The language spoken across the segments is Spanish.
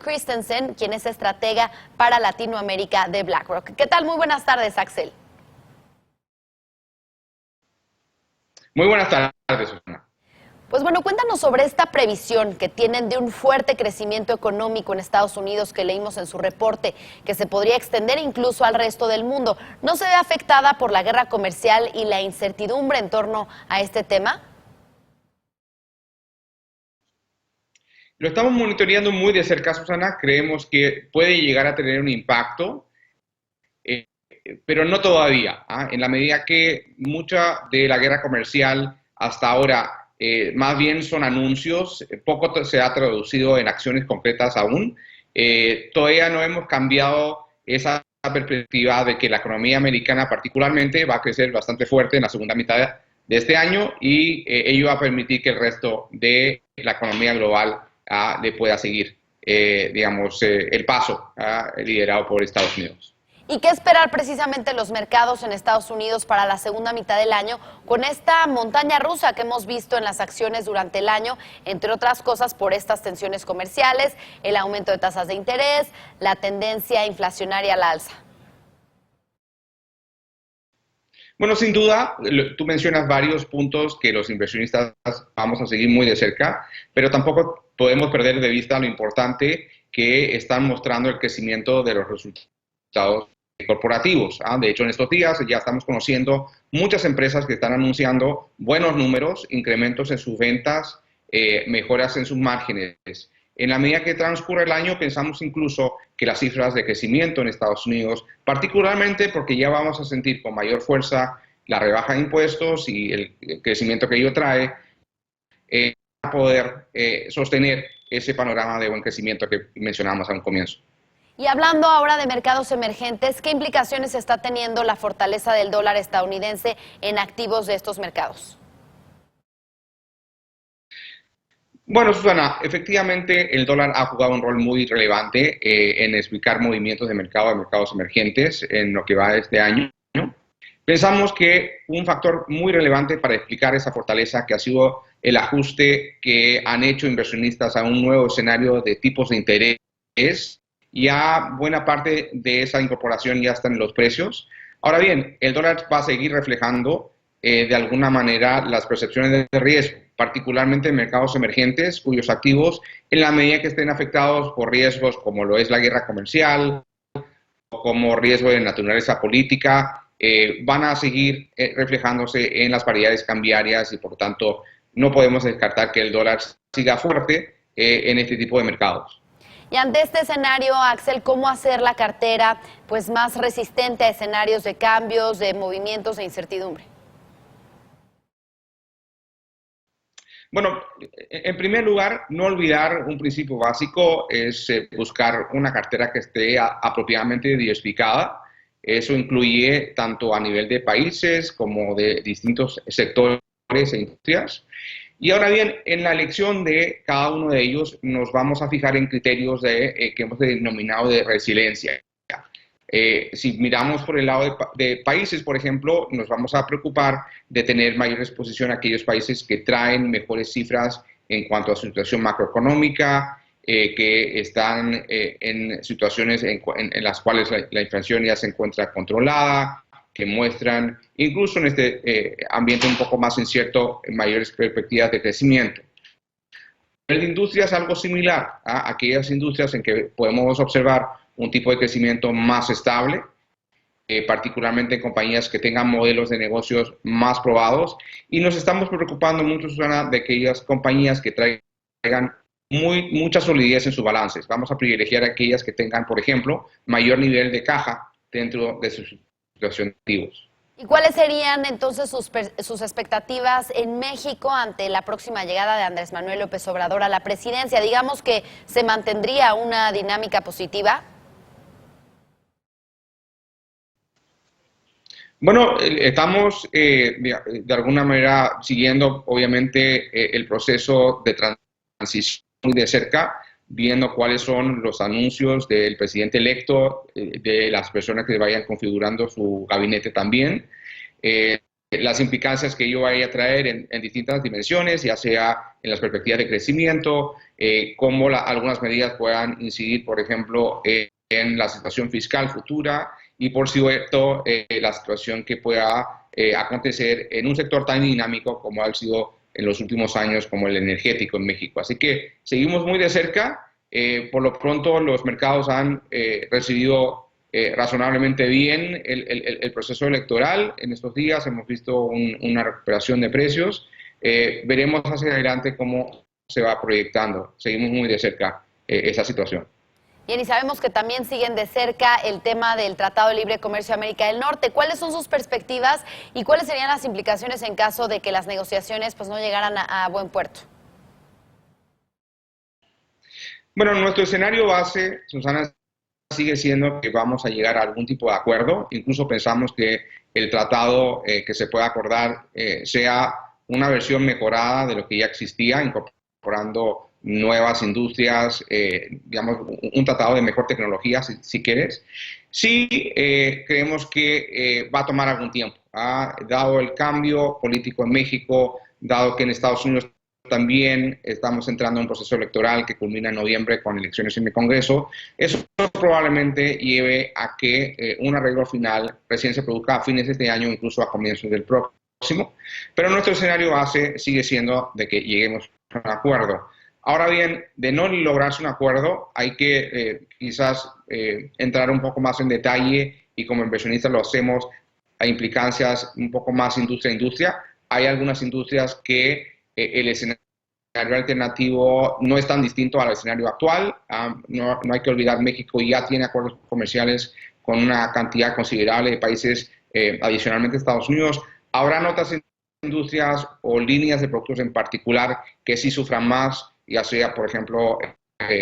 Christensen, quien es estratega para Latinoamérica de BlackRock. ¿Qué tal? Muy buenas tardes, Axel. Muy buenas tardes, Susana. Pues bueno, cuéntanos sobre esta previsión que tienen de un fuerte crecimiento económico en Estados Unidos que leímos en su reporte, que se podría extender incluso al resto del mundo. ¿No se ve afectada por la guerra comercial y la incertidumbre en torno a este tema? Lo estamos monitoreando muy de cerca, Susana. Creemos que puede llegar a tener un impacto, pero no todavía. En la medida que mucha de la guerra comercial hasta ahora más bien son anuncios, poco se ha traducido en acciones concretas aún. Todavía no hemos cambiado esa perspectiva de que la economía americana particularmente va a crecer bastante fuerte en la segunda mitad de este año y ello va a permitir que el resto de la economía global le pueda seguir, el paso liderado por Estados Unidos. ¿Y qué esperar precisamente los mercados en Estados Unidos para la segunda mitad del año con esta montaña rusa que hemos visto en las acciones durante el año, entre otras cosas por estas tensiones comerciales, el aumento de tasas de interés, la tendencia inflacionaria a la alza? Bueno, sin duda, tú mencionas varios puntos que los inversionistas vamos a seguir muy de cerca, pero tampoco podemos perder de vista lo importante que están mostrando el crecimiento de los resultados corporativos. De hecho, en estos días ya estamos conociendo muchas empresas que están anunciando buenos números, incrementos en sus ventas, mejoras en sus márgenes. En la medida que transcurre el año, pensamos incluso que las cifras de crecimiento en Estados Unidos, particularmente porque ya vamos a sentir con mayor fuerza la rebaja de impuestos y el crecimiento que ello trae, a poder sostener ese panorama de buen crecimiento que mencionábamos a un comienzo. Y hablando ahora de mercados emergentes, ¿qué implicaciones está teniendo la fortaleza del dólar estadounidense en activos de estos mercados? Bueno, Susana, efectivamente el dólar ha jugado un rol muy relevante en explicar movimientos de mercados emergentes en lo que va de este año. Pensamos que un factor muy relevante para explicar esa fortaleza que ha sido el ajuste que han hecho inversionistas a un nuevo escenario de tipos de interés. Ya buena parte de esa incorporación ya está en los precios. Ahora bien, el dólar va a seguir reflejando de alguna manera las percepciones de riesgo, particularmente en mercados emergentes cuyos activos, en la medida que estén afectados por riesgos como lo es la guerra comercial o como riesgo de naturaleza política, van a seguir reflejándose en las paridades cambiarias y por lo tanto no podemos descartar que el dólar siga fuerte en este tipo de mercados. Y ante este escenario, Axel, ¿cómo hacer la cartera pues más resistente a escenarios de cambios, de movimientos de incertidumbre? Bueno, en primer lugar, no olvidar un principio básico es buscar una cartera que esté apropiadamente diversificada. Eso incluye tanto a nivel de países como de distintos sectores e industrias. Y ahora bien, en la elección de cada uno de ellos nos vamos a fijar en criterios que hemos denominado de resiliencia. Si miramos por el lado de países, por ejemplo, nos vamos a preocupar de tener mayor exposición a aquellos países que traen mejores cifras en cuanto a su situación macroeconómica, que están en situaciones en las cuales la inflación ya se encuentra controlada, que muestran, incluso en este ambiente un poco más incierto, mayores perspectivas de crecimiento. En la industria es algo similar a aquellas industrias en que podemos observar un tipo de crecimiento más estable, particularmente en compañías que tengan modelos de negocios más probados, y nos estamos preocupando mucho, Susana, de aquellas compañías que traigan mucha solidez en sus balances. Vamos a privilegiar aquellas que tengan, por ejemplo, mayor nivel de caja dentro de sus activos. ¿Y cuáles serían entonces sus expectativas en México ante la próxima llegada de Andrés Manuel López Obrador a la presidencia? Digamos que se mantendría una dinámica positiva. Bueno, estamos de alguna manera siguiendo obviamente el proceso de transición muy de cerca, viendo cuáles son los anuncios del presidente electo, de las personas que vayan configurando su gabinete también. las implicancias que ello vaya a traer en distintas dimensiones, ya sea en las perspectivas de crecimiento, cómo algunas medidas puedan incidir, por ejemplo, en la situación fiscal futura y, por cierto, la situación que pueda acontecer en un sector tan dinámico como ha sido en los últimos años, como el energético en México. Así que seguimos muy de cerca. Por lo pronto, los mercados han recibido razonablemente bien el proceso electoral. En estos días hemos visto una recuperación de precios. Veremos hacia adelante cómo se va proyectando. Seguimos muy de cerca esa situación. Bien, y sabemos que también siguen de cerca el tema del Tratado de Libre Comercio de América del Norte. ¿Cuáles son sus perspectivas y cuáles serían las implicaciones en caso de que las negociaciones pues, no llegaran a buen puerto? Bueno, nuestro escenario base, Susana, sigue siendo que vamos a llegar a algún tipo de acuerdo. Incluso pensamos que el tratado que se pueda acordar sea una versión mejorada de lo que ya existía, incorporando nuevas industrias, digamos, un tratado de mejor tecnología, si quieres. Sí, creemos que va a tomar algún tiempo. Dado el cambio político en México, dado que en Estados Unidos también estamos entrando en un proceso electoral que culmina en noviembre con elecciones en el Congreso. Eso probablemente lleve a que un arreglo final recién se produzca a fines de este año, incluso a comienzos del próximo. Pero nuestro escenario base sigue siendo de que lleguemos a un acuerdo. Ahora bien, de no lograrse un acuerdo, hay que quizás entrar un poco más en detalle y como inversionistas lo hacemos a implicancias un poco más industria a industria. Hay algunas industrias que el escenario alternativo no es tan distinto al escenario actual. No hay que olvidar, México ya tiene acuerdos comerciales con una cantidad considerable de países, adicionalmente Estados Unidos. Habrán otras industrias o líneas de productos en particular que sí sufran más, ya sea, por ejemplo,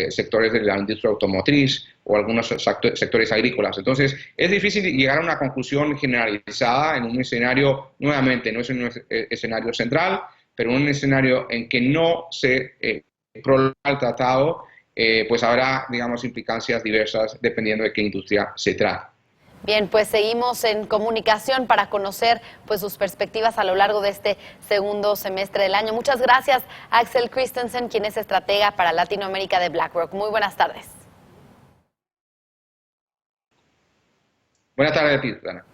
sectores de la industria automotriz o algunos sectores agrícolas. Entonces, es difícil llegar a una conclusión generalizada en un escenario, nuevamente, no es un escenario central, pero en un escenario en que no se prolonga el tratado, pues habrá, digamos, implicancias diversas dependiendo de qué industria se trate. Bien, pues seguimos en comunicación para conocer pues sus perspectivas a lo largo de este segundo semestre del año. Muchas gracias a Axel Christensen, quien es estratega para Latinoamérica de BlackRock. Muy buenas tardes. Buenas tardes a ti, Ana.